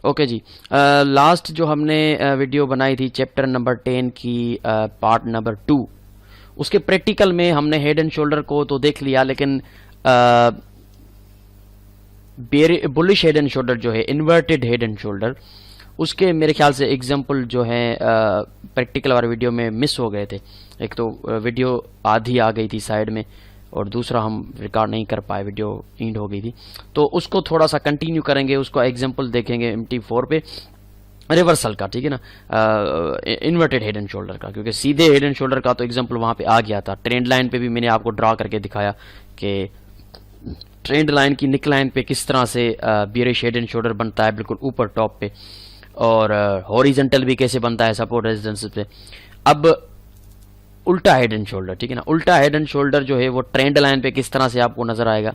Okay जी, last जो हमने video बनाई थी चैप्टर नंबर 10 की पार्ट नंबर 2, उसके प्रैक्टिकल में हमने हेड एंड शोल्डर को तो देख लिया, लेकिन बुलिश हेड एंड शोल्डर जो है, इन्वर्टेड हेड एंड शोल्डर, उसके मेरे ख्याल से एग्जांपल जो है प्रैक्टिकल वाले वीडियो में मिस हो गए थे। एक तो वीडियो आधी आ गई थी साइड में, और दूसरा हम रिकॉर्ड नहीं कर पाए, वीडियो एंड हो गई थी। तो उसको थोड़ा सा कंटिन्यू करेंगे, उसको एग्जांपल देखेंगे MT4 पे रिवर्सल का, ठीक है ना, इन्वर्टेड हेड एंड शोल्डर का, क्योंकि सीधे हेड एंड शोल्डर का तो एग्जांपल वहां पे आ गया था। ट्रेंड लाइन पे भी मैंने आपको ड्रा करके दिखाया कि ट्रेंड लाइन की निक लाइन पे किस तरह से बियरिश हेड एंड शोल्डर बनता है बिल्कुल ऊपर टॉप पे, और हॉरिजॉन्टल भी कैसे बनता है सपोर्ट रेजिस्टेंस पे। अब उल्टा हेड एंड शोल्डर, ठीक है ना, उल्टा हेड एंड शोल्डर जो है वो ट्रेंड लाइन पे किस तरह से आपको नजर आएगा,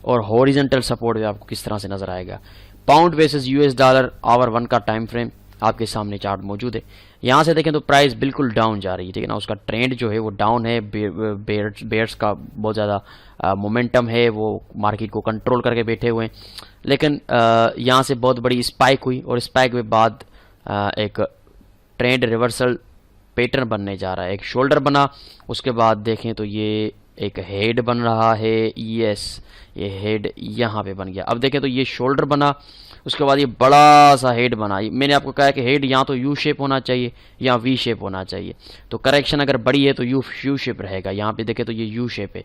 और हॉरिजॉन्टल सपोर्ट पे आपको किस तरह से नजर आएगा। पाउंड वर्सेस $, आवर 1 का टाइम फ्रेम आपके सामने चार्ट मौजूद है। यहाँ से देखें तो प्राइस बिल्कुल डाउन जा रही है, ठीक है ना, उसका ट्रेंड जो है वो डाउन है। बेयर्स का बहुत ज़्यादा मोमेंटम है, वो मार्केट को कंट्रोल करके बैठे हुए हैं। लेकिन यहाँ से बहुत बड़ी स्पाइक हुई, और स्पाइक के बाद एक ट्रेंड रिवर्सल पैटर्न बनने जा रहा है। एक शोल्डर बना, उसके बाद देखें तो ये एक हेड बन रहा है। यस, ये हेड यहाँ पे बन गया। अब देखें तो ये शोल्डर बना, उसके बाद ये बड़ा सा हेड बना। मैंने आपको कहा कि हेड या तो यू शेप होना चाहिए या वी शेप होना चाहिए। तो करेक्शन अगर बड़ी है तो यू शेप रहेगा। यहाँ पे देखें तो ये यू शेप है।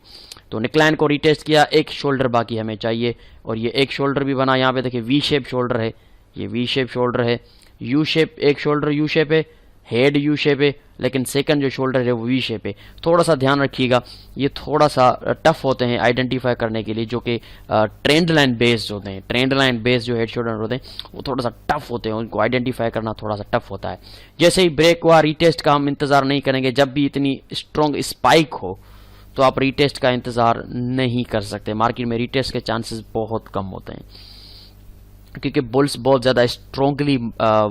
तो निकलाइन को रीटेस्ट किया, एक शोल्डर बाकी हमें चाहिए, और ये एक शोल्डर भी बना। यहाँ पे देखिए वी शेप शोल्डर है, ये वी शेप शोल्डर है। यू शेप एक शोल्डर यू शेप है, हेड यू शेप है, लेकिन सेकंड जो शोल्डर है वो वी शेप है। थोड़ा सा ध्यान रखिएगा, ये थोड़ा सा टफ होते हैं आइडेंटिफाई करने के लिए, जो कि ट्रेंड लाइन बेस्ड होते हैं। ट्रेंड लाइन बेस्ड जो हेड शोल्डर होते हैं वो थोड़ा सा टफ होते हैं, उनको आइडेंटिफाई करना थोड़ा सा टफ होता है। जैसे ही ब्रेक हुआ, रीटेस्ट का हम इंतजार नहीं करेंगे। जब भी इतनी स्ट्रॉन्ग स्पाइक हो तो आप रीटेस्ट का इंतजार नहीं कर सकते। मार्केट में रीटेस्ट के चांसेस बहुत कम होते हैं, क्योंकि बुल्स बहुत ज़्यादा स्ट्रॉन्गली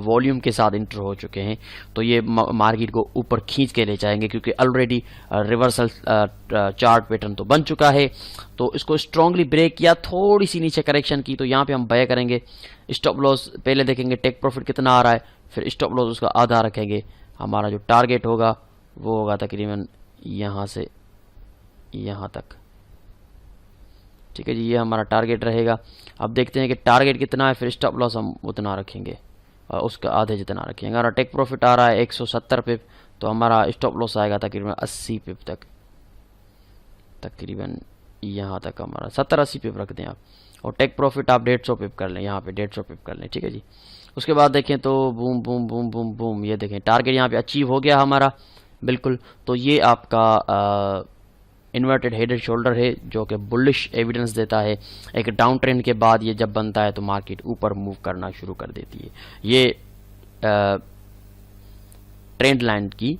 वॉल्यूम के साथ इंटर हो चुके हैं। तो ये मार्केट को ऊपर खींच के ले जाएंगे, क्योंकि ऑलरेडी रिवर्सल चार्ट पैटर्न तो बन चुका है। तो इसको स्ट्रॉन्गली ब्रेक किया, थोड़ी सी नीचे करेक्शन की, तो यहाँ पे हम बाय करेंगे। स्टॉप लॉस पहले देखेंगे टेक प्रॉफिट कितना आ रहा है, फिर स्टॉप लॉस उसका आधा रखेंगे। हमारा जो टारगेट होगा वो होगा तकरीबन यहाँ से यहाँ तक, ठीक है जी, ये हमारा टारगेट रहेगा। अब देखते हैं कि टारगेट कितना है, फिर स्टॉप लॉस हम उतना रखेंगे और उसका आधे जितना रखेंगे। हमारा टेक प्रॉफिट आ रहा है 170 पिप, तो हमारा स्टॉप लॉस आएगा तकरीबन 80 पिप तक, तकरीबन यहाँ तक हमारा 70-80 पिप रख दें आप, और टेक प्रॉफिट आप 150 पिप कर लें, यहाँ पे 150 पिप कर लें, ठीक है जी। उसके बाद देखें तो boom boom boom boom boom, ये देखें टारगेट यहाँ पे अचीव हो गया हमारा बिल्कुल। तो ये आपका इन्वर्टेड हेड एंड शोल्डर है, जो कि बुलिश एविडेंस देता है। एक डाउन ट्रेंड के बाद ये जब बनता है तो मार्केट ऊपर मूव करना शुरू कर देती है। ये ट्रेंड लाइन की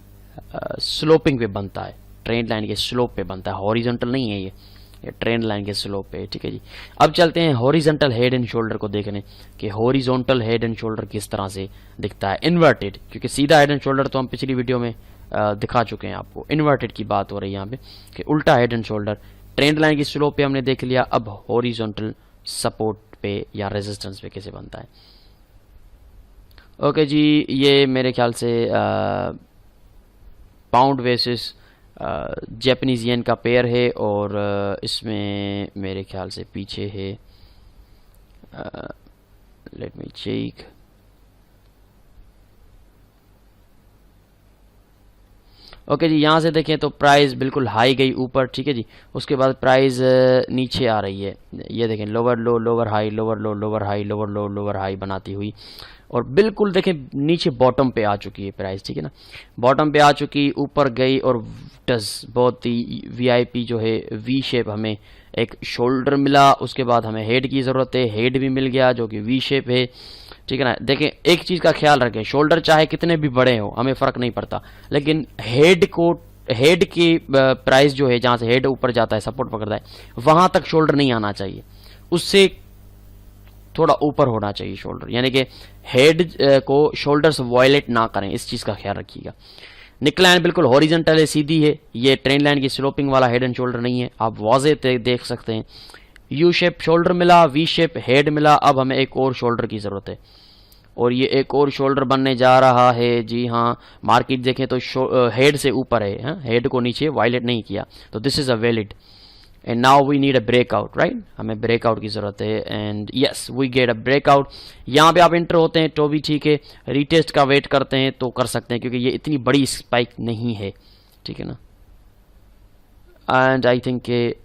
स्लोपिंग पे बनता है, ट्रेंड लाइन के स्लोप पे बनता है, हॉरिजॉन्टल नहीं है ये ट्रेंड लाइन के स्लोप पे, ठीक है जी। अब चलते हैं हॉरिजॉन्टल हेड एंड शोल्डर को देखने कि हॉरिजॉन्टल हेड एंड शोल्डर किस तरह से दिखता है इन्वर्टेड, क्योंकि सीधा हेड एंड शोल्डर तो हम पिछली वीडियो में दिखा चुके हैं आपको। इन्वर्टेड की बात हो रही है यहाँ पे कि उल्टा head and shoulder. Trend line की स्लोप पे हमने देख लिया, अब हॉरिजॉन्टल सपोर्ट पे या रेजिस्टेंस पे कैसे बनता है। ओके जी, ये मेरे ख्याल से पाउंड वर्सेस जापानीज येन का पेयर है, और इसमें मेरे ख्याल से पीछे है, लेट मी चेक, ओके जी। यहाँ से देखें तो प्राइस बिल्कुल हाई गई ऊपर, ठीक है जी। उसके बाद प्राइस नीचे आ रही है, ये देखें लोअर लो लोअर हाई लोअर लो लोअर हाई लोअर लो लोअर हाई बनाती हुई, और बिल्कुल देखें नीचे बॉटम पे आ चुकी है प्राइस, ठीक है ना, बॉटम पे आ चुकी, ऊपर गई, और टस बहुत ही वीआईपी जो है वी शेप, हमें एक शोल्डर मिला, उसके बाद हमें हेड की ज़रूरत है, हेड भी मिल गया जो कि वी शेप है, ठीक है ना। देखें एक चीज़ का ख्याल रखें, शोल्डर चाहे कितने भी बड़े हो हमें फ़र्क नहीं पड़ता, लेकिन हेड की प्राइस जो है, जहाँ से हेड ऊपर जाता है सपोर्ट पकड़ता है, वहाँ तक शोल्डर नहीं आना चाहिए, उससे थोड़ा ऊपर होना चाहिए शोल्डर, यानी कि हेड को शोल्डर से वायलेट ना करें, इस चीज़ का ख्याल रखिएगा। निकलाइन बिल्कुल हॉरिजॉन्टल है, सीधी है, ये ट्रेंड लाइन की स्लोपिंग वाला हेड एंड शोल्डर नहीं है, आप वाज़े देख सकते हैं। यू शेप शोल्डर मिला, वी शेप हेड मिला, अब हमें एक और शोल्डर की ज़रूरत है। और ये एक और शोल्डर बनने जा रहा है। जी हाँ, मार्केट देखें तो हेड से ऊपर है, हेड को नीचे वायलेट नहीं किया, तो this is a valid and now we need a breakout, right. हमें ब्रेकआउट की जरूरत है and yes we get a breakout. यहाँ पे आप एंटर होते हैं तो भी ठीक है, रीटेस्ट का वेट करते हैं तो कर सकते हैं क्योंकि ये इतनी बड़ी स्पाइक नहीं है, ठीक है ना। एंड आई थिंक के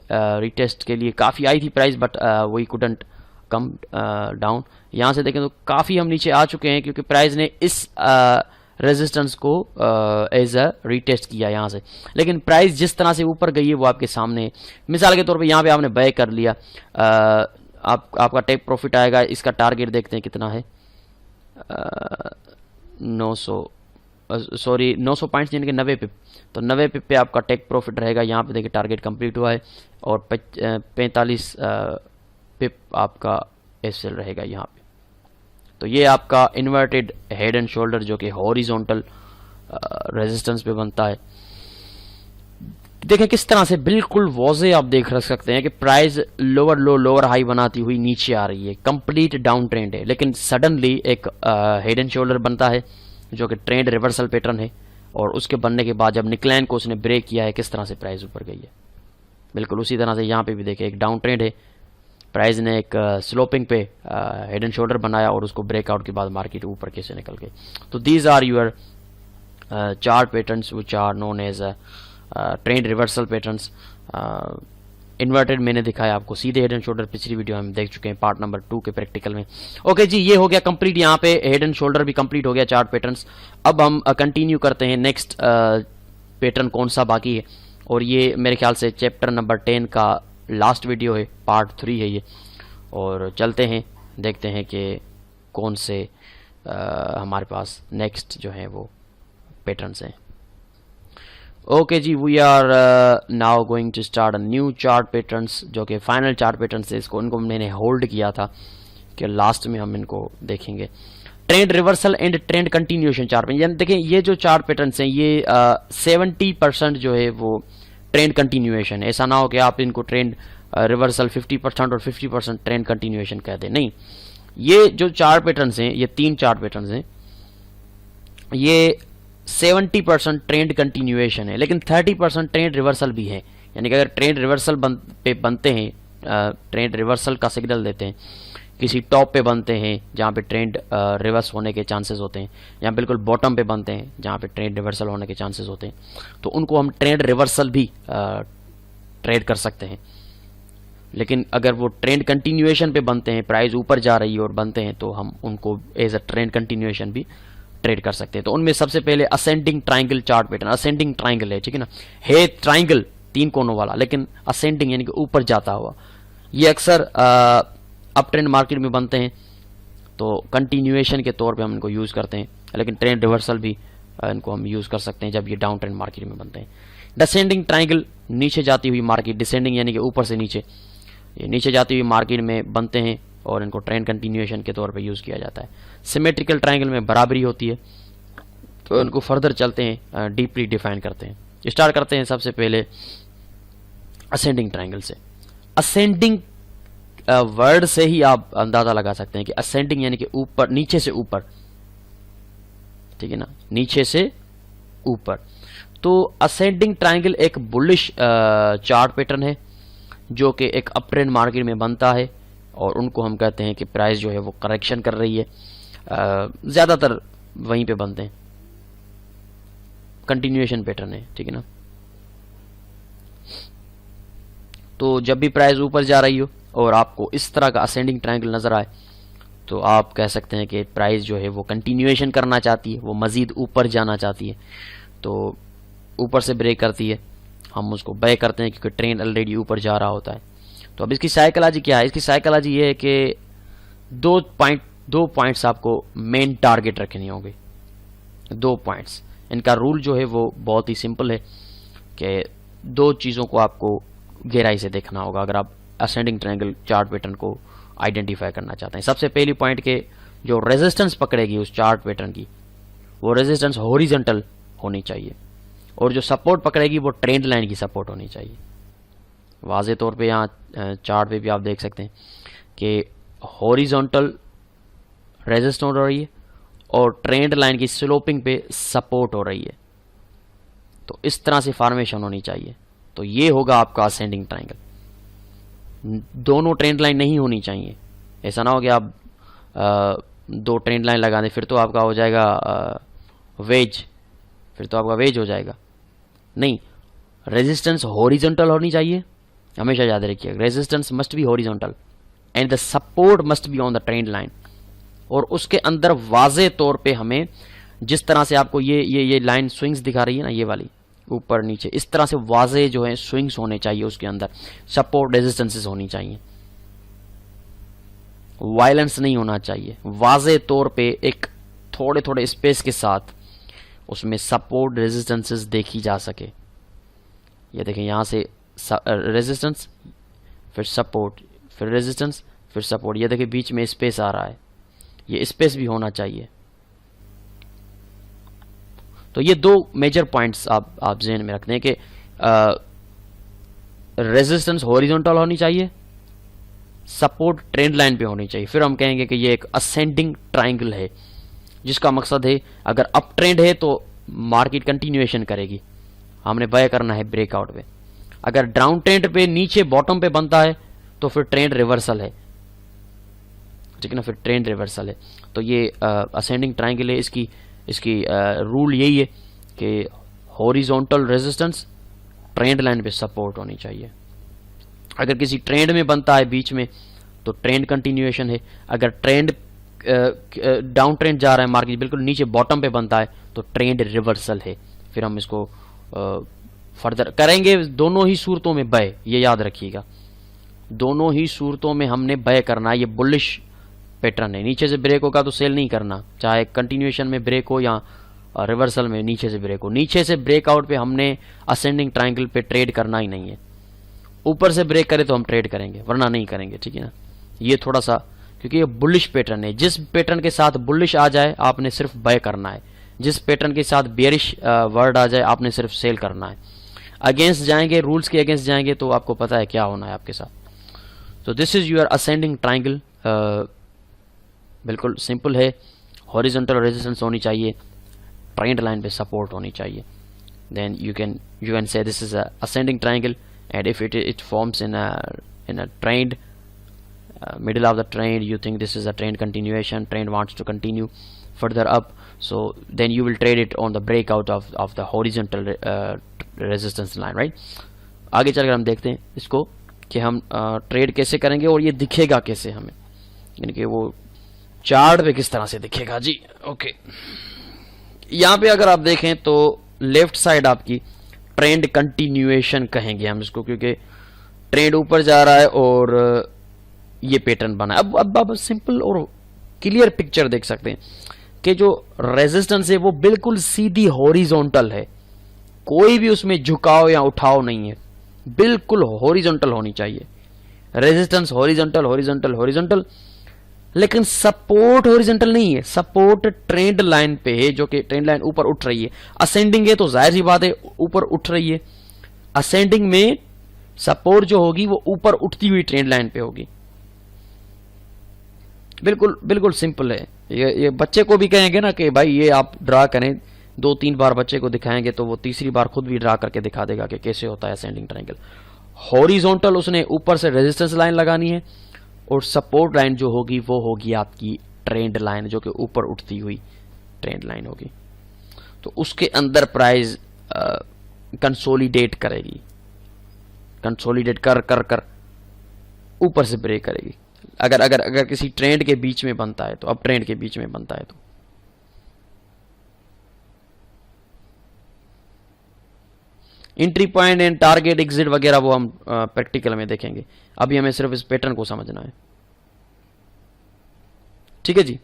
रीटेस्ट के लिए काफ़ी आई थी price but we couldn't come down. यहाँ से देखें तो काफ़ी हम नीचे आ चुके हैं क्योंकि प्राइस ने इस रेजिस्टेंस को एज अ रीटेस्ट किया यहाँ से, लेकिन प्राइस जिस तरह से ऊपर गई है वो आपके सामने है। मिसाल के तौर पे यहाँ पे आपने बाय कर लिया, आपका टेक प्रॉफिट आएगा। इसका टारगेट देखते हैं कितना है, 900 पॉइंट्स यानी कि 90 पिप, तो 90 पिप पे आपका टेक प्रॉफिट रहेगा। यहाँ पे देखिए टारगेट कंप्लीट हुआ है और 45 पिप आपका एसएल रहेगा यहाँ पे। तो ये आपका इन्वर्टेड हेड एंड शोल्डर जो कि हॉरिजॉन्टल रेजिस्टेंस पे बनता है। देखें किस तरह से बिल्कुल वाज़े आप देख रख सकते हैं कि प्राइस लोअर लो लोअर हाई बनाती हुई नीचे आ रही है, कंप्लीट डाउन ट्रेंड है, लेकिन सडनली एक हेड एंड शोल्डर बनता है जो कि ट्रेंड रिवर्सल पैटर्न है और उसके बनने के बाद जब निकलाइन को उसने ब्रेक किया है किस तरह से प्राइस ऊपर गई है। बिल्कुल उसी तरह से यहाँ पे भी देखें एक डाउन ट्रेंड है, प्राइस ने एक स्लोपिंग पे हेड एंड शोल्डर बनाया और उसको ब्रेकआउट के बाद मार्केट ऊपर कैसे निकल गई। तो these are your chart patterns which are known as trend reversal patterns. Inverted मैंने दिखाया आपको सीधे हेड एंड शोल्डर, पिछली वीडियो हम देख चुके हैं पार्ट नंबर 2 के प्रैक्टिकल में। ओके जी, ये हो गया कंप्लीट, यहाँ पे हेड एंड शोल्डर भी कंप्लीट हो गया चार्ट पैटर्न्स। अब हम कंटिन्यू करते हैं, नेक्स्ट पैटर्न कौन सा बाकी है, और ये मेरे ख्याल से चैप्टर नंबर 10 का लास्ट वीडियो है, पार्ट 3 है ये। और चलते हैं देखते हैं कि कौन से हमारे पास नेक्स्ट जो है वो पैटर्न्स हैं। ओके जी, we are now going to start a new chart patterns जो कि फाइनल चार्ट पैटर्न्स है। इनको मैंने होल्ड किया था कि लास्ट में हम इनको देखेंगे। Trend reversal and trend continuation chart में देखें ये जो चार्ट पैटर्न्स हैं ये 70% जो है वो ट्रेंड कंटिन्यूएशन है। ऐसा ना हो कि आप इनको ट्रेंड रिवर्सल 50% और 50% ट्रेंड कंटिन्यूएशन कह दें, नहीं। ये जो चार्ट पैटर्न्स हैं, ये 3 चार्ट पैटर्न्स हैं, ये 70% ट्रेंड कंटिन्यूएशन है, लेकिन 30% ट्रेंड रिवर्सल भी है। यानी कि अगर ट्रेंड रिवर्सल पे बनते हैं, ट्रेंड रिवर्सल का सिग्नल देते हैं, किसी टॉप पे बनते हैं जहाँ पे ट्रेंड रिवर्स होने के चांसेस होते हैं, या बिल्कुल बॉटम पे बनते हैं जहाँ पे ट्रेंड रिवर्सल होने के चांसेस होते हैं, तो उनको हम ट्रेंड रिवर्सल भी ट्रेड कर सकते हैं। लेकिन अगर वो ट्रेंड कंटिन्यूएशन पे बनते हैं, प्राइस ऊपर जा रही है और बनते हैं, तो हम उनको एज अ ट्रेंड कंटिन्यूएशन भी ट्रेड कर सकते हैं। तो उनमें सबसे पहले ascending triangle chart pattern, ascending triangle है, ठीक है ना, है ट्राइंगल 3 कोनों वाला लेकिन असेंडिंग यानी कि ऊपर जाता हुआ। ये अक्सर अप ट्रेंड मार्केट में बनते हैं, तो कंटिन्यूएशन के तौर पे हम इनको यूज करते हैं, लेकिन ट्रेंड रिवर्सल भी इनको हम यूज कर सकते हैं जब ये डाउन ट्रेंड मार्केट में बनते हैं। डिसेंडिंग ट्राइंगल, नीचे जाती हुई मार्केट, डिसेंडिंग यानी कि ऊपर से नीचे, ये नीचे जाती हुई मार्केट में बनते हैं और इनको ट्रेंड कंटिन्यूएशन के तौर पे यूज किया जाता है। सिमेट्रिकल ट्राइंगल में बराबरी होती है, तो इनको फर्दर चलते हैं, डीपली डिफाइन करते हैं। स्टार्ट करते हैं सबसे पहले असेंडिंग ट्राइंगल से। असेंडिंग वर्ड से ही आप अंदाजा लगा सकते हैं कि असेंडिंग यानी कि ऊपर, नीचे से ऊपर, ठीक है ना, नीचे से ऊपर। तो असेंडिंग ट्राइंगल एक बुलिश चार्ट पैटर्न है जो कि एक अप ट्रेंड मार्केट में बनता है, और उनको हम कहते हैं कि प्राइस जो है वो करेक्शन कर रही है, ज्यादातर वहीं पे बनते हैं। कंटिन्यूएशन पैटर्न है, ठीक है ना। तो जब भी प्राइस ऊपर जा रही हो और आपको इस तरह का असेंडिंग ट्रायंगल नजर आए, तो आप कह सकते हैं कि प्राइस जो है वो कंटिन्यूएशन करना चाहती है, वो मजीद ऊपर जाना चाहती है। तो ऊपर से ब्रेक करती है, हम उसको बाय करते हैं क्योंकि ट्रेंड ऑलरेडी ऊपर जा रहा होता है। तो अब इसकी साइकोलॉजी क्या है? इसकी साइकोलॉजी ये है कि दो पॉइंट्स आपको मेन टारगेट रखने होंगे। 2 पॉइंट्स, इनका रूल जो है वो बहुत ही सिंपल है कि 2 चीज़ों को आपको गहराई से देखना होगा अगर आप असेंडिंग ट्रायंगल चार्ट पैटर्न को आइडेंटिफाई करना चाहते हैं। सबसे पहली पॉइंट के जो रेजिस्टेंस पकड़ेगी उस चार्ट पैटर्न की, वो रेजिस्टेंस हॉरिजॉन्टल होनी चाहिए, और जो सपोर्ट पकड़ेगी वो ट्रेंड लाइन की सपोर्ट होनी चाहिए। वाज़े तौर पे यहाँ चार्ट पे भी आप देख सकते हैं कि हॉरिजॉन्टल रेजिस्टेंस हो रही है और ट्रेंड लाइन की स्लोपिंग पे सपोर्ट हो रही है। तो इस तरह से फॉर्मेशन होनी चाहिए। तो ये होगा आपका असेंडिंग ट्रायंगल। दोनों ट्रेंड लाइन नहीं होनी चाहिए। ऐसा ना हो कि आप दो ट्रेंड लाइन लगा दें, फिर तो आपका हो जाएगा वेज, फिर तो आपका वेज हो जाएगा। नहीं, रेजिस्टेंस हॉरिजॉन्टल होनी चाहिए, हमेशा याद रखिए। Resistance must be horizontal and the support must be on the trend line. और उसके अंदर वाजे तौर पे हमें जिस तरह से आपको ये लाइन स्विंग्स दिखा रही है ना, ये वाली ऊपर नीचे, इस तरह से वाजे जो है स्विंग्स होने चाहिए। उसके अंदर सपोर्ट रेजिस्टेंसेस होनी चाहिए, वायलेंस नहीं होना चाहिए। वाजे तौर पे एक थोड़े थोड़े स्पेस के साथ उसमें सपोर्ट रेजिस्टेंसेस देखी जा सके। ये देखें, यहां से रेजिस्टेंस, फिर सपोर्ट, फिर रेजिस्टेंस, फिर सपोर्ट। ये देखिए बीच में स्पेस आ रहा है, ये स्पेस भी होना चाहिए। तो ये दो मेजर पॉइंट्स आप ज़हन में रखते हैं कि रेजिस्टेंस हॉरिजॉन्टल होनी चाहिए, सपोर्ट ट्रेंड लाइन पे होनी चाहिए। फिर हम कहेंगे कि ये एक असेंडिंग ट्रायंगल है, जिसका मकसद है अगर अप ट्रेंड है तो मार्केट कंटिन्यूएशन करेगी, हमने बाय करना है ब्रेकआउट पे। अगर डाउन ट्रेंड पे नीचे बॉटम पे बनता है तो फिर ट्रेंड रिवर्सल है, ठीक है ना, फिर ट्रेंड रिवर्सल है। तो ये असेंडिंग ट्रायंगल है। इसकी रूल यही है कि हॉरिजॉन्टल रेजिस्टेंस, ट्रेंड लाइन पे सपोर्ट होनी चाहिए। अगर किसी ट्रेंड में बनता है बीच में तो ट्रेंड कंटिन्यूएशन है। अगर ट्रेंड डाउन ट्रेंड जा रहा है, मार्केट बिल्कुल नीचे बॉटम पे बनता है तो ट्रेंड रिवर्सल है। फिर हम इसको फर्दर करेंगे। दोनों ही सूरतों में बाय, ये याद रखिएगा, दोनों ही सूरतों में हमने बाय करना है। ये बुलिश पैटर्न है, नीचे से ब्रेक होगा तो सेल नहीं करना, चाहे कंटिन्यूएशन में ब्रेक हो या रिवर्सल में नीचे से ब्रेक हो। नीचे से ब्रेकआउट पे हमने असेंडिंग ट्रायंगल पे ट्रेड करना ही नहीं है। ऊपर से ब्रेक करे तो हम ट्रेड करेंगे, वरना नहीं करेंगे, ठीक है ना। ये थोड़ा सा, क्योंकि ये बुलिश पैटर्न है, जिस पैटर्न के साथ बुलिश आ जाए आपने सिर्फ बाय करना है, जिस पैटर्न के साथ बेरिश वर्ड आ जाए आपने सिर्फ सेल करना है। अगेंस्ट जाएंगे, रूल्स के अगेंस्ट जाएंगे तो आपको पता है क्या होना है आपके साथ। तो this is your ascending triangle. बिल्कुल सिंपल है, हॉरिजॉन्टल रेजिस्टेंस होनी चाहिए, ट्रेंड लाइन पे सपोर्ट होनी चाहिए। Then you can say this is a ascending triangle and if it forms in a trend, middle of the trend, you think this is a trend continuation, trend wants to continue further up, so then you will trade it on the breakout of the horizontal resistance line, right? आगे चलकर हम देखते हैं इसको कि हम trade कैसे करेंगे और ये दिखेगा कैसे हमें, यानी कि वो चार्ट पे किस तरह से दिखेगा जी। ओके, यहाँ पे अगर आप देखें तो लेफ्ट साइड आपकी ट्रेंड कंटिन्यूएशन कहेंगे हम इसको, क्योंकि ट्रेंड ऊपर जा रहा है और ये पैटर्न बना है। अब आप सिंपल और क्लियर पिक्चर देख सकते हैं कि जो रेजिस्टेंस है वो बिल्कुल सीधी हॉरिजॉन्टल है, कोई भी उसमें झुकाव या उठाव नहीं है, बिल्कुल हॉरिजॉन्टल होनी चाहिए। रेजिस्टेंस हॉरिजॉन्टल हॉरिजॉन्टल हॉरिजॉन्टल, लेकिन सपोर्ट हॉरिजॉन्टल नहीं है, सपोर्ट ट्रेंड लाइन पे है, जो कि ट्रेंड लाइन ऊपर उठ रही है। असेंडिंग है तो जाहिर सी बात है ऊपर उठ रही है। असेंडिंग में सपोर्ट जो होगी वो ऊपर उठती हुई ट्रेंड लाइन पे होगी। बिल्कुल बिल्कुल सिंपल है। ये बच्चे को भी कहेंगे ना कि भाई ये आप ड्रा करें, 2-3 बार बच्चे को दिखाएंगे तो वो तीसरी बार खुद भी ड्रा करके दिखा देगा कि कैसे होता है असेंडिंग ट्रायंगल। हॉरिजॉन्टल उसने ऊपर से रेजिस्टेंस लाइन लगानी है और सपोर्ट लाइन जो होगी वो होगी आपकी ट्रेंड लाइन, जो कि ऊपर उठती हुई ट्रेंड लाइन होगी। तो उसके अंदर प्राइस कंसोलिडेट करेगी, कंसोलिडेट कर कर कर ऊपर से ब्रेक करेगी। अगर अगर अगर किसी ट्रेंड के बीच में बनता है तो, अब ट्रेंड के बीच में बनता है तो entry point and target exit वगैरह वो हम प्रैक्टिकल में देखेंगे। अभी हमें सिर्फ इस पैटर्न को समझना है, ठीक है जी।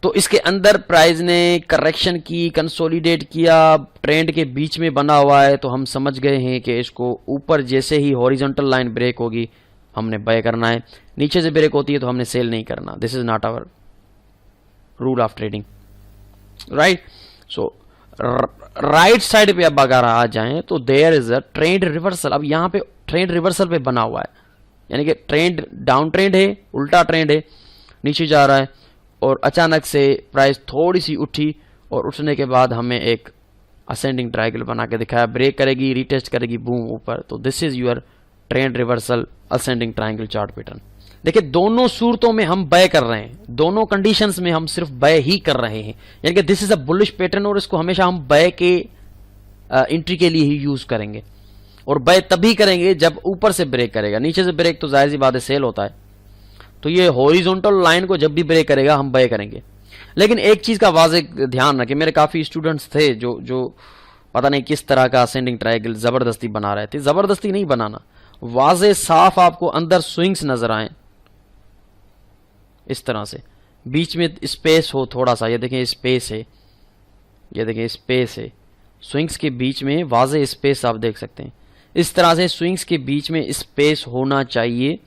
तो इसके अंदर प्राइस ने करेक्शन की, कंसोलिडेट किया, ट्रेंड के बीच में बना हुआ है, तो हम समझ गए हैं कि इसको ऊपर जैसे ही हॉरिजॉन्टल लाइन ब्रेक होगी हमने बाय करना है, नीचे से ब्रेक होती है तो हमने सेल नहीं करना। This is not our rule of trading, right. So right side पे अब अगर आ जाएं तो there is a trend reversal. अब यहां पे ट्रेंड रिवर्सल पे बना हुआ है, यानी कि ट्रेंड डाउन ट्रेंड है, उल्टा ट्रेंड है, नीचे जा रहा है और अचानक से प्राइस थोड़ी सी उठी और उठने के बाद हमें एक असेंडिंग ट्रायंगल बना के दिखाया, ब्रेक करेगी, रीटेस्ट करेगी, बूम ऊपर। तो this is your trend reversal ascending triangle chart pattern. देखिए दोनों सूरतों में हम बाय कर रहे हैं, दोनों कंडीशंस में हम सिर्फ बाय ही कर रहे हैं, यानी कि this is a bullish pattern और इसको हमेशा हम बाय के एंट्री के लिए ही यूज करेंगे। और बाय तभी करेंगे जब ऊपर से ब्रेक करेगा, नीचे से ब्रेक तो जाहिर सी बात है सेल होता है। तो ये हॉरिजॉन्टल लाइन को जब भी ब्रेक करेगा हम बाय करेंगे। लेकिन एक चीज का वाज़ेह ध्यान रखें, मेरे काफी स्टूडेंट्स थे जो पता नहीं किस तरह का असेंडिंग ट्रायंगल जबरदस्ती बना रहे थे। जबरदस्ती नहीं बनाना, वाज़ेह साफ आपको अंदर स्विंग्स नजर आए इस तरह से, बीच में स्पेस हो थोड़ा सा, ये देखें स्पेस है, ये देखें स्पेस है, स्विंग्स के बीच में वाज़ेह स्पेस आप देख सकते हैं। इस तरह से स्विंग्स के बीच में स्पेस होना चाहिए।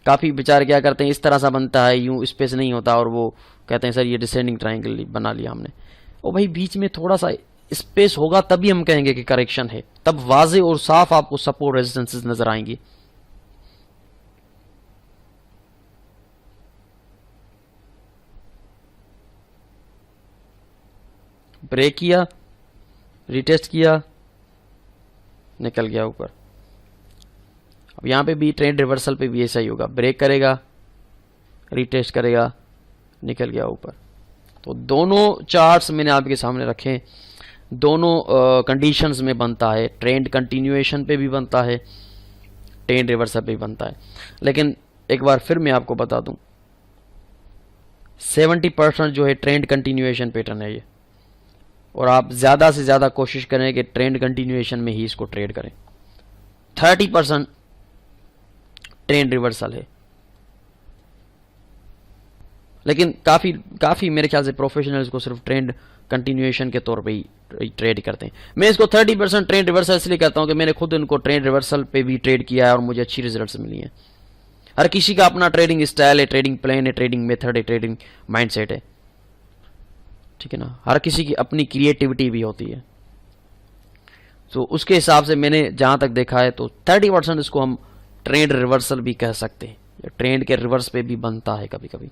काफी बेचारे क्या करते हैं, इस तरह सा बनता है, यूं स्पेस नहीं होता और वो कहते हैं सर ये डिसेंडिंग ट्रायंगल बना लिया हमने। ओ भाई बीच में थोड़ा सा स्पेस होगा तभी हम कहेंगे कि करेक्शन है, तब वाज़ेह और साफ आपको सपोर्ट रेजिस्टेंसेस नजर आएंगी। ब्रेक किया, रिटेस्ट किया, निकल गया ऊपर। अब यहां पे भी ट्रेंड रिवर्सल पे भी ऐसा ही होगा, ब्रेक करेगा, रिटेस्ट करेगा, निकल गया ऊपर। तो दोनों चार्ट्स मैंने आपके सामने रखे, दोनों कंडीशंस में बनता है, ट्रेंड कंटिन्यूएशन पे भी बनता है, ट्रेंड रिवर्सल पे भी बनता है। लेकिन एक बार फिर मैं आपको बता दूं 70% जो है ट्रेंड कंटिन्यूएशन पैटर्न है ये, और आप ज्यादा से ज्यादा कोशिश करें कि ट्रेंड कंटिन्यूएशन में ही इसको ट्रेड करें। 30% ट्रेंड रिवर्सल है। लेकिन काफी मेरे ख्याल से प्रोफेशनल्स को सिर्फ ट्रेंड कंटिन्यूएशन के तौर पे ही ट्रेड करते हैं। मैं इसको 30% ट्रेंड रिवर्सल इसलिए कहता हूं कि मैंने खुद इनको ट्रेंड रिवर्सल पे भी ट्रेड किया है और मुझे अच्छी रिजल्ट्स मिली हैं। हर किसी का अपना ट्रेडिंग स्टाइल है, ट्रेडिंग प्लान है, ट्रेडिंग मेथड है, ट्रेडिंग माइंडसेट है, ठीक है ना। हर किसी की अपनी क्रिएटिविटी भी होती है। तो उसके हिसाब से मैंने जहां तक देखा है तो 30% इसको हम ट्रेंड रिवर्सल भी कह सकते हैं। ट्रेंड के रिवर्स पे भी बनता है कभी कभी,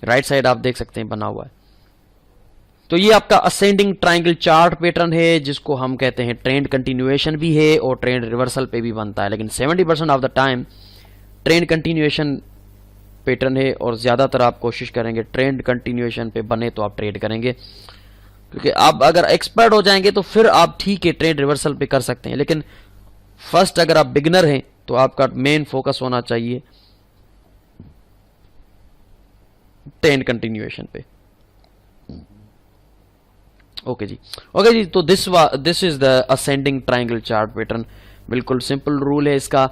राइट साइड आप देख सकते हैं बना हुआ है। तो ये आपका असेंडिंग ट्रायंगल चार्ट पैटर्न है जिसको हम कहते हैं ट्रेंड कंटिन्यूएशन भी है और ट्रेंड रिवर्सल पे भी बनता है। लेकिन 70% of the time trend continuation pattern है और ज्यादातर आप कोशिश करेंगे ट्रेंड कंटिन्यूएशन पे बने तो आप ट्रेड करेंगे, क्योंकि आप अगर एक्सपर्ट हो जाएंगे तो फिर आप ठीक है ट्रेंड रिवर्सल पे कर सकते हैं। लेकिन फर्स्ट अगर आप बिगिनर हैं तो आपका मेन फोकस होना चाहिए ट्रेंड कंटिन्यूएशन पे। ओके जी, तो this is the ascending triangle chart pattern. बिल्कुल सिंपल रूल है इसका,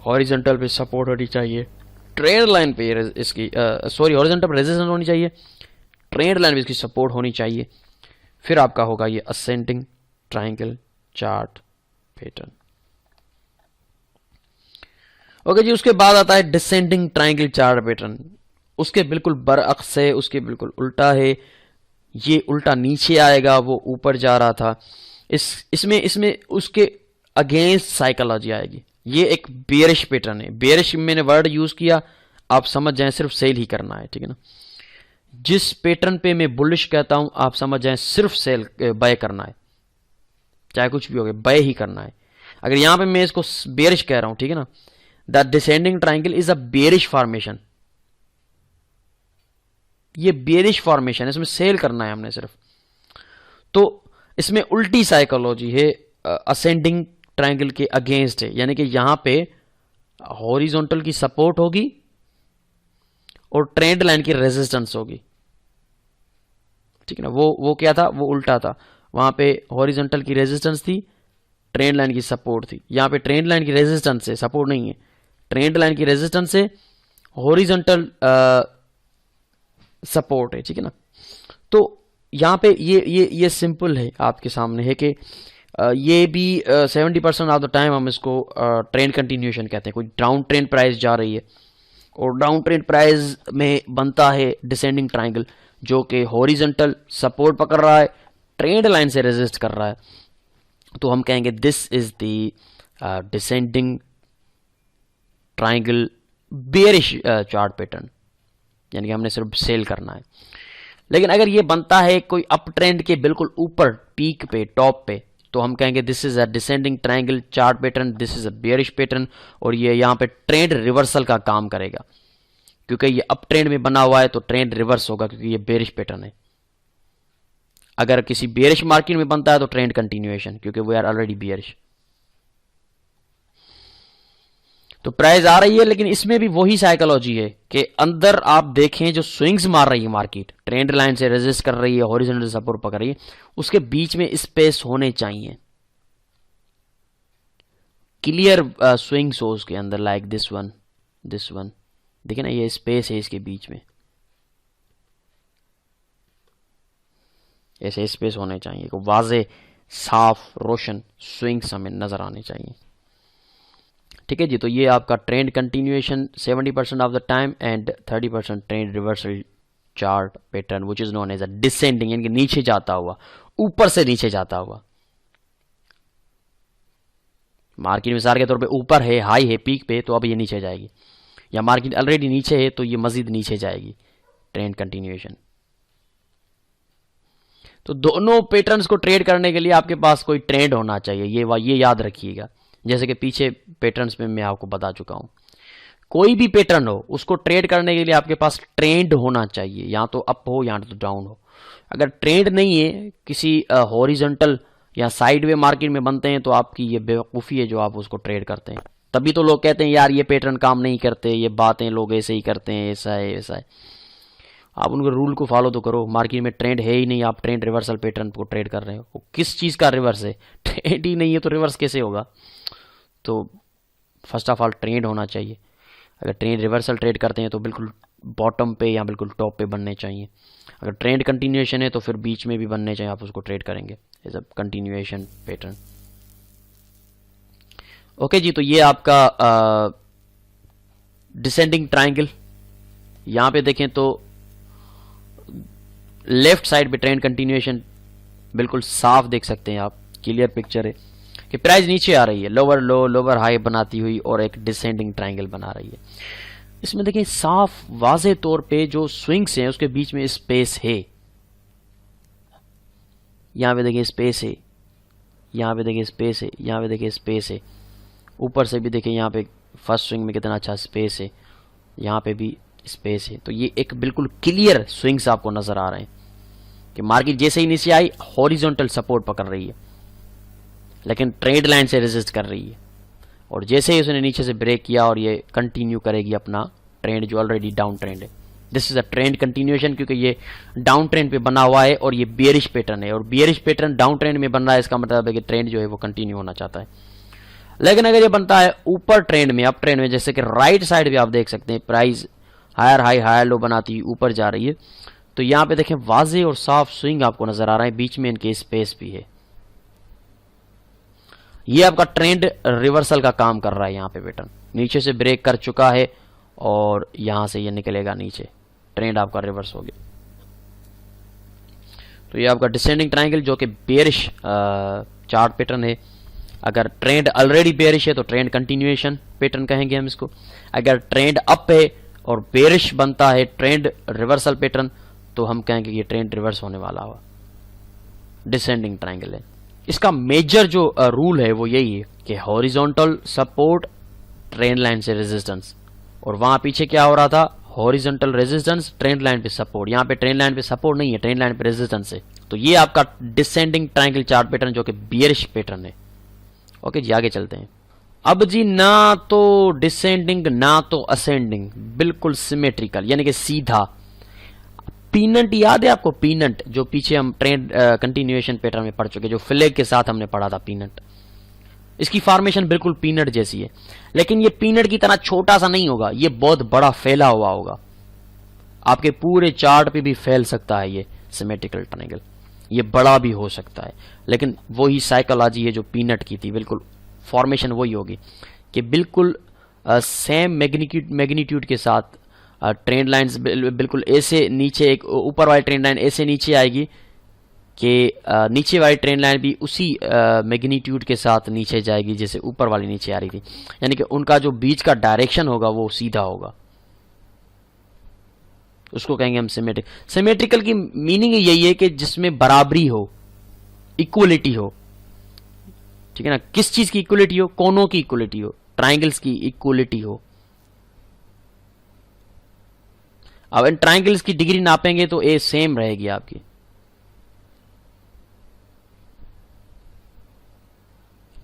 हॉरिजॉन्टल पे सपोर्ट होनी चाहिए, ट्रेंड लाइन पे इसकी हॉरिजॉन्टल पे रेजिस्टेंस होनी चाहिए, ट्रेंड लाइन पे इसकी सपोर्ट होनी चाहिए, फिर आपका होगा ये ascending triangle chart pattern. Okay जी, उसके बाद आता है डिसेंडिंग ट्रायंगल चार्ट पैटर्न। उसके बिल्कुल बरअक्स है, उसके बिल्कुल उल्टा है। ये उल्टा नीचे आएगा, वो ऊपर जा रहा था। इसमें उसके अगेंस्ट साइकोलॉजी आएगी। ये एक बेयरिश पैटर्न है। बेयरिश मैंने वर्ड यूज किया, आप समझ जाएं सिर्फ सेल ही करना है, ठीक है ना। जिस पैटर्न पे मैं बुलिश कहता हूं आप समझ जाएं सिर्फ सेल बाय करना है, चाहे कुछ भी हो गया बाय ही करना है। अगर यहां पे मैं इसको बेयरिश कह रहा हूं, ठीक है ना, the descending triangle is a bearish formation, ये बेयरिश फॉर्मेशन है, इसमें सेल करना है हमने सिर्फ। तो इसमें उल्टी साइकोलॉजी है, असेंडिंग ट्रायंगल के अगेंस्ट है, यानी कि यहां पे हॉरिजॉन्टल की सपोर्ट होगी और ट्रेंड लाइन की रेजिस्टेंस होगी, ठीक है ना। वो क्या था, वो उल्टा था। वहां पे हॉरिजॉन्टल की रेजिस्टेंस थी, ट्रेंड लाइन की सपोर्ट थी। यहां पे ट्रेंड लाइन की रेजिस्टेंस है, सपोर्ट नहीं है। ट्रेंड लाइन की रेजिस्टेंस है, हॉरिजॉन्टल सपोर्ट है, ठीक है ना। तो यहां पे ये सिंपल है, आपके सामने है कि ये भी 70% ऑफ द टाइम हम इसको ट्रेंड कंटिन्यूएशन कहते हैं। कोई डाउन ट्रेंड प्राइस जा रही है और डाउन ट्रेंड प्राइस में बनता है डिसेंडिंग ट्रायंगल जो कि हॉरिजॉन्टल सपोर्ट पकड़ रहा है, ट्रेंड लाइन से रेजिस्ट कर रहा है, तो हम कहेंगे this is the descending triangle bearish chart pattern, यानी कि हमने सिर्फ सेल करना है। लेकिन अगर ये बनता है कोई अप ट्रेंड के बिल्कुल ऊपर, पीक पे, टॉप पे, तो हम कहेंगे this is a descending triangle chart pattern, this is a bearish pattern, और ये यहाँ पे ट्रेंड रिवर्सल का काम करेगा, क्योंकि ये अप ट्रेंड में बना हुआ है तो ट्रेंड रिवर्स होगा, क्योंकि ये बेयरिश पैटर्न है। अगर किसी बेयरिश मार्केट में बनता है तो ट्रेंड कंटिन्यूएशन, क्योंकि वी आर ऑलरेडी बेयरिश। तो प्राइस आ रही है, लेकिन इसमें भी वही साइकोलॉजी है कि अंदर आप देखें जो स्विंग्स मार रही है मार्केट, ट्रेंड लाइन से रेजिस्ट कर रही है, हॉरिजॉन्टल सपोर्ट पकड़ रही है, उसके बीच में स्पेस होने चाहिए, क्लियर स्विंग्स हो उसके अंदर, like this one, this one, देखिए ना, ये स्पेस है इसके बीच में, ऐसे स्पेस होने चाहिए, को वाजे साफ रोशन स्विंग्स हमें नजर आने चाहिए। ठीक है जी, तो ये आपका trend continuation 70% of the time and 30% trend reversal chart pattern which is known as a descending, यानी कि नीचे जाता हुआ, ऊपर से नीचे जाता हुआ। मार्केट मिसाल के तौर पे ऊपर है, हाई है, पीक पे, तो अब ये नीचे जाएगी, या मार्केट ऑलरेडी नीचे है तो ये मजीद नीचे जाएगी, ट्रेंड कंटिन्यूएशन। तो दोनों पैटर्न्स को ट्रेड करने के लिए आपके पास कोई ट्रेंड होना चाहिए, ये याद रखिएगा। जैसे कि पीछे पैटर्न्स में मैं आपको बता चुका हूं, कोई भी पैटर्न हो उसको ट्रेड करने के लिए आपके पास ट्रेंड होना चाहिए, या तो अप हो या तो डाउन हो। अगर ट्रेंड नहीं है, किसी हॉरिजॉन्टल या साइडवे मार्केट में बनते हैं, तो आपकी ये बेवकूफ़ी है जो आप उसको ट्रेड करते हैं। तभी तो लोग कहते हैं यार ये पैटर्न काम नहीं करते, ये बातें लोग ऐसे ही करते हैं, ऐसा है ऐसा है। आप उनके रूल को फॉलो तो करो। मार्केट में ट्रेंड है ही नहीं, आप ट्रेंड रिवर्सल पैटर्न को ट्रेड कर रहे हो, किस चीज़ का रिवर्स है? ट्रेंड ही नहीं है तो रिवर्स कैसे होगा? तो फर्स्ट ऑफ ऑल ट्रेंड होना चाहिए। अगर ट्रेंड रिवर्सल ट्रेड करते हैं तो बिल्कुल बॉटम पे या बिल्कुल टॉप पे बनने चाहिए। अगर ट्रेंड कंटिन्यूएशन है तो फिर बीच में भी बनने चाहिए, आप उसको ट्रेड करेंगे as a continuation pattern. Okay जी, तो ये आपका डिसेंडिंग ट्रायंगल, यहां पे देखें तो लेफ्ट साइड पे ट्रेंड कंटिन्यूएशन बिल्कुल साफ देख सकते हैं आप, क्लियर पिक्चर है कि प्राइस नीचे आ रही है, लोअर लो लोअर हाई बनाती हुई और एक डिसेंडिंग ट्रायंगल बना रही है। इसमें देखिए साफ वाजे तौर पे जो स्विंग्स हैं उसके बीच में स्पेस है, यहां पे देखिए स्पेस है, यहां पे देखिए स्पेस है, यहां पे देखिए स्पेस है, ऊपर से भी देखिए यहाँ पे फर्स्ट स्विंग में कितना अच्छा स्पेस है, यहाँ पे भी स्पेस है। तो ये एक बिल्कुल क्लियर स्विंग्स आपको नजर आ रहे हैं कि मार्केट जैसे ही नीचे आई हॉरिजॉन्टल सपोर्ट पकड़ रही है, लेकिन ट्रेंड लाइन से रेजिस्ट कर रही है, और जैसे ही उसने नीचे से ब्रेक किया और ये कंटिन्यू करेगी अपना ट्रेंड जो ऑलरेडी डाउन ट्रेंड है। This is a trend continuation, क्योंकि ये डाउन ट्रेंड पे बना हुआ है और ये बियरिश पैटर्न है, और बियरिश पैटर्न डाउन ट्रेंड में बन रहा है, इसका मतलब है कि ट्रेंड जो है वो कंटिन्यू होना चाहता है। लेकिन अगर ये बनता है ऊपर ट्रेंड में, अप ट्रेंड में, जैसे कि राइट साइड भी आप देख सकते हैं price higher high higher low बनाती हुई ऊपर जा रही है, तो यहाँ पे देखें वाजे और साफ स्विंग आपको नजर आ रहा है, बीच में इनके स्पेस भी है। ये आपका ट्रेंड रिवर्सल का काम कर रहा है। यहाँ पे पैटर्न नीचे से ब्रेक कर चुका है और यहां से ये निकलेगा नीचे, ट्रेंड आपका रिवर्स हो गया। तो ये आपका डिसेंडिंग ट्रायंगल जो कि बेयरिश चार्ट पैटर्न है। अगर ट्रेंड ऑलरेडी बेयरिश है तो ट्रेंड कंटिन्यूएशन पैटर्न कहेंगे हम इसको। अगर ट्रेंड अप है और बेयरिश बनता है ट्रेंड रिवर्सल पैटर्न, तो हम कहेंगे ये ट्रेंड रिवर्स होने वाला हुआ, डिसेंडिंग ट्रायंगल है। इसका मेजर जो रूल है वो यही है कि हॉरिजॉन्टल सपोर्ट ट्रेंड लाइन से रेजिस्टेंस, और वहां पीछे क्या हो रहा था, हॉरिजॉन्टल रेजिस्टेंस ट्रेंड लाइन पे सपोर्ट। यहाँ पे ट्रेंड लाइन पे सपोर्ट नहीं है, ट्रेंड लाइन पे रेजिस्टेंस है। तो ये आपका डिसेंडिंग ट्रायंगल चार्ट पैटर्न जो कि बियरिश पैटर्न है। ओके जी, आगे चलते हैं। अब जी ना तो डिसेंडिंग ना तो असेंडिंग, बिल्कुल सिमेट्रिकल, यानी कि सीधा। पीनट याद है आपको? पीनट जो पीछे हम ट्रेंड कंटिन्यूएशन पैटर्न में पढ़ चुके, जो फ्लैग के साथ हमने पढ़ा था पीनट। इसकी फॉर्मेशन बिल्कुल पीनट जैसी है, लेकिन ये पीनट की तरह छोटा सा नहीं होगा, ये बहुत बड़ा फैला हुआ होगा, आपके पूरे चार्ट पे भी फैल सकता है ये सिमेट्रिकल ट्रायंगल, ये बड़ा भी हो सकता है। लेकिन वही साइकोलॉजी है जो पीनट की थी, बिल्कुल फॉर्मेशन वही होगी कि बिल्कुल सेम मैग्नीट्यूड के साथ ट्रेंड लाइंस बिल्कुल ऐसे नीचे, एक ऊपर वाली ट्रेंड लाइन ऐसे नीचे आएगी कि नीचे वाली ट्रेंड लाइन भी उसी मैग्नीट्यूड के साथ नीचे जाएगी जैसे ऊपर वाली नीचे आ रही थी, यानी कि उनका जो बीच का डायरेक्शन होगा वो सीधा होगा। उसको कहेंगे हम सिमेट्रिक। सिमेट्रिकल की मीनिंग यही है कि जिसमें बराबरी हो, इक्वलिटी हो, ठीक है ना। किस चीज की इक्वलिटी हो? कोनों की इक्वलिटी हो, ट्राइंगल्स की इक्वलिटी हो। अब इन ट्राइंगल्स की डिग्री नापेंगे तो ए सेम रहेगी आपकी,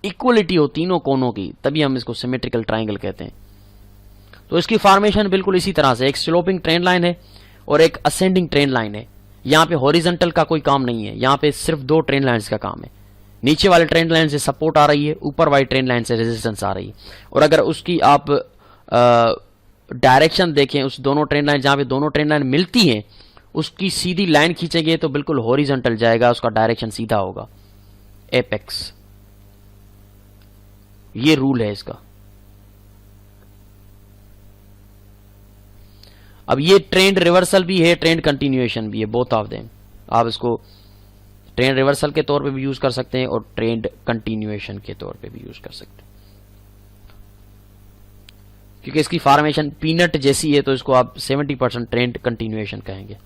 इक्वलिटी हो तीनों कोनों की, तभी हम इसको सिमेट्रिकल ट्राइंगल कहते हैं। तो इसकी फॉर्मेशन बिल्कुल इसी तरह से, एक स्लोपिंग ट्रेंड लाइन है और एक असेंडिंग ट्रेंड लाइन है। यहां पे हॉरिजॉन्टल का कोई काम नहीं है, यहां पे सिर्फ दो ट्रेंड लाइंस का काम है। नीचे वाले ट्रेंड लाइन से सपोर्ट आ रही है, ऊपर वाली ट्रेंड लाइन से रेजिस्टेंस आ रही है। और अगर उसकी आप डायरेक्शन देखें, उस दोनों ट्रेंड लाइन जहां पे दोनों ट्रेंड लाइन मिलती हैं, उसकी सीधी लाइन खींचेंगे तो बिल्कुल हॉरिजॉन्टल जाएगा, उसका डायरेक्शन सीधा होगा, एपेक्स। ये रूल है इसका। अब ये ट्रेंड रिवर्सल भी है, ट्रेंड कंटिन्यूएशन भी है, बोथ ऑफ देम। आप इसको ट्रेंड रिवर्सल के तौर पे भी यूज कर सकते हैं और ट्रेंड कंटिन्यूएशन के तौर पे भी यूज कर सकते हैं, क्योंकि इसकी फॉर्मेशन पीनट जैसी है, तो इसको आप 70% ट्रेंड कंटिन्यूएशन कहेंगे।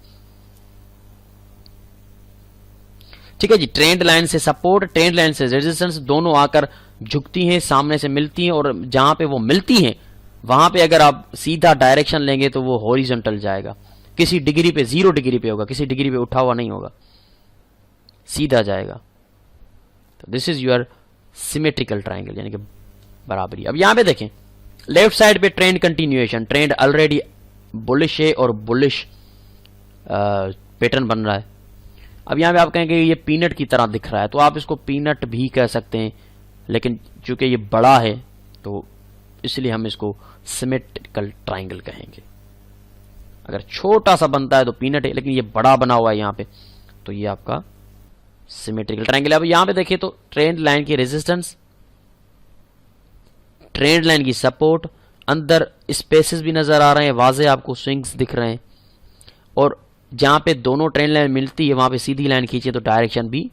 ठीक है जी। ट्रेंड लाइन से सपोर्ट, ट्रेंड लाइन से रेजिस्टेंस, दोनों आकर झुकती हैं, सामने से मिलती हैं, और जहां पे वो मिलती हैं वहां पे अगर आप सीधा डायरेक्शन लेंगे तो वो हॉरिजॉन्टल जाएगा, किसी डिग्री पे, 0 डिग्री पे होगा, किसी डिग्री पे उठा हुआ नहीं होगा, सीधा जाएगा। तो this is your symmetrical triangle, यानी कि बराबरी। अब यहां पे देखें, लेफ्ट साइड पे trend continuation, trend already bullish है और बुलिश पैटर्न बन रहा है। अब यहां पे आप कहेंगे ये पीनट की तरह दिख रहा है, तो आप इसको पीनट भी कह सकते हैं, लेकिन चूंकि ये बड़ा है तो इसलिए हम इसको सिमेट्रिकल ट्राइंगल कहेंगे। अगर छोटा सा बनता है तो पीनट है, लेकिन ये बड़ा बना हुआ है यहां पे, तो ये आपका सिमेट्रिकल ट्राइंगल है। अब यहां पे देखिए तो ट्रेंड लाइन की रेजिस्टेंस, ट्रेंड लाइन की सपोर्ट, अंदर स्पेसेस भी नजर आ रहे हैं, वाजे आपको स्विंग्स दिख रहे हैं, और जहां पे दोनों ट्रेंड लाइन मिलती है वहां पे सीधी लाइन खींचे तो डायरेक्शन भी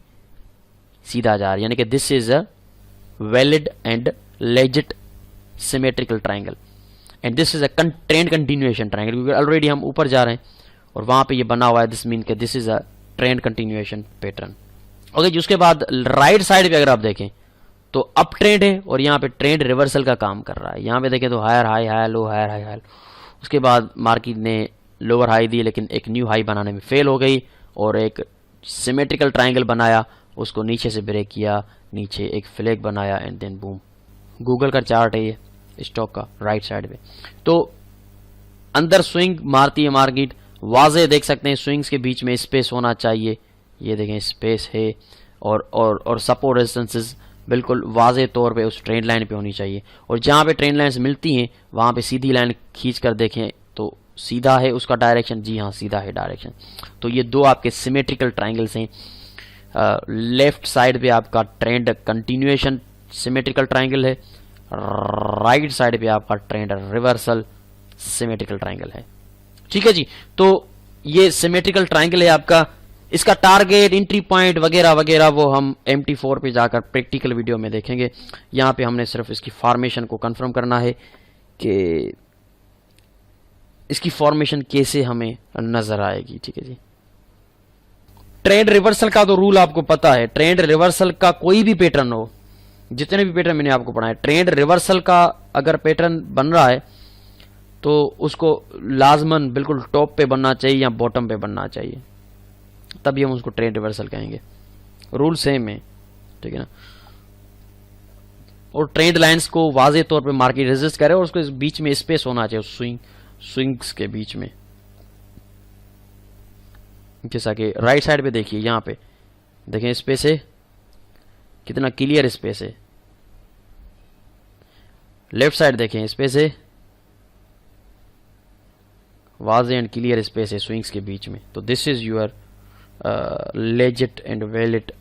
सीधा जा रहा है, यानी कि this is a valid and legit symmetrical triangle and this is a trend continuation triangle, क्योंकि ऑलरेडी हम ऊपर जा रहे हैं और वहां पे ये बना हुआ है, दिस मीन के this is a trend continuation pattern. Okay जी। उसके बाद राइट साइड पे अगर आप देखें तो अप ट्रेंड है और यहाँ पे ट्रेंड रिवर्सल का काम कर रहा है। यहाँ पे देखें तो higher high, high low, higher high, high. उसके बाद मार्केट ने लोअर हाई दी, लेकिन एक न्यू हाई बनाने में फेल हो गई और एक सिमेट्रिकल ट्राइंगल बनाया, उसको नीचे से ब्रेक किया, नीचे एक फ्लैग बनाया एंड देन बूम। गूगल का चार्ट है ये स्टॉक का, राइट साइड पे। तो अंदर स्विंग मारती है मार्केट, वाजे देख सकते हैं, स्विंग्स के बीच में स्पेस होना चाहिए, ये देखें स्पेस है, और सपोर्ट रेजिस्टेंसेस बिल्कुल वाजे तौर पे उस ट्रेंड लाइन पे होनी चाहिए, और जहां पे ट्रेंड लाइंस मिलती हैं वहां पे सीधी लाइन खींच कर देखें तो सीधा है उसका डायरेक्शन, जी हाँ सीधा है डायरेक्शन। तो ये दो आपके सिमेट्रिकल ट्राइंगल्स हैं। लेफ्ट साइड पे आपका ट्रेंड कंटिन्यूएशन सिमेट्रिकल ट्राइंगल है, राइट साइड पे आपका ट्रेंड रिवर्सल सिमेट्रिकल ट्राइंगल है। ठीक है जी। तो ये सिमेट्रिकल ट्राइंगल है आपका। इसका टारगेट, एंट्री पॉइंट वगैरह वगैरह वो हम MT4 पे जाकर प्रैक्टिकल वीडियो में देखेंगे। यहाँ पे हमने सिर्फ इसकी फॉर्मेशन को कंफर्म करना है कि इसकी फॉर्मेशन कैसे हमें नजर आएगी। ठीक है जी। ट्रेंड रिवर्सल का तो रूल आपको पता है, ट्रेंड रिवर्सल का कोई भी पैटर्न हो, जितने भी पैटर्न मैंने आपको पढ़ाए, ट्रेंड रिवर्सल का अगर पैटर्न बन रहा है तो उसको लाजमन बिल्कुल टॉप पे बनना चाहिए या बॉटम पे बनना चाहिए, तभी हम उसको ट्रेंड रिवर्सल कहेंगे। रूल सेम है, ठीक है ना। और ट्रेंड लाइंस को वाजे तौर पे मार्केट रेजिस्ट करे और उसको इस बीच में स्पेस होना चाहिए, स्विंग्स के बीच में। जैसा कि राइट साइड पे देखिए, यहां पे देखें स्पेस है, कितना क्लियर स्पेस है। लेफ्ट साइड देखें स्पेस है, वाजे एंड क्लियर स्पेस है स्विंग्स के बीच में। तो this is your legit and valid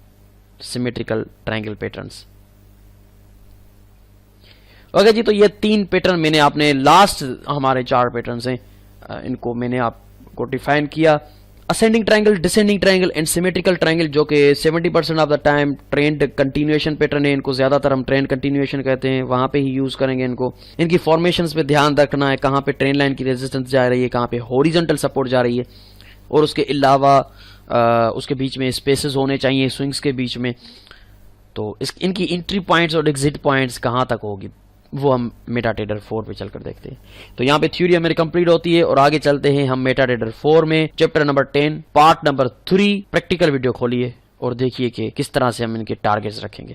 symmetrical triangle patterns. Okay जी। तो ये 3 पैटर्न मैंने आपने लास्ट हमारे 4 पैटर्न्स हैं, इनको मैंने आपको डिफाइन किया। Ascending triangle, descending triangle and symmetrical triangle, जो कि 70% of the time trend continuation pattern है, इनको ज्यादातर हम ट्रेंड कंटिन्यूएशन कहते हैं, वहां पे ही यूज करेंगे इनको। इनकी फॉर्मेशंस पे ध्यान रखना है, कहाँ पे ट्रेन लाइन की रेजिस्टेंस जा रही है, कहाँ पे हॉरिजॉन्टल सपोर्ट जा रही है, और उसके अलावा उसके बीच में स्पेसेस होने चाहिए स्विंग्स के बीच में। तो इनकी एंट्री पॉइंट्स और एग्जिट पॉइंट्स कहाँ तक होगी वो हम मेटाट्रेडर 4 पे चलकर देखते हैं। तो यहाँ पे थ्योरी हमारी कंप्लीट होती है और आगे चलते हैं हम मेटाट्रेडर 4 में, chapter number 10 part number 3। Practical video खोलिए और देखिए कि किस तरह से हम इनके टारगेट्स रखेंगे।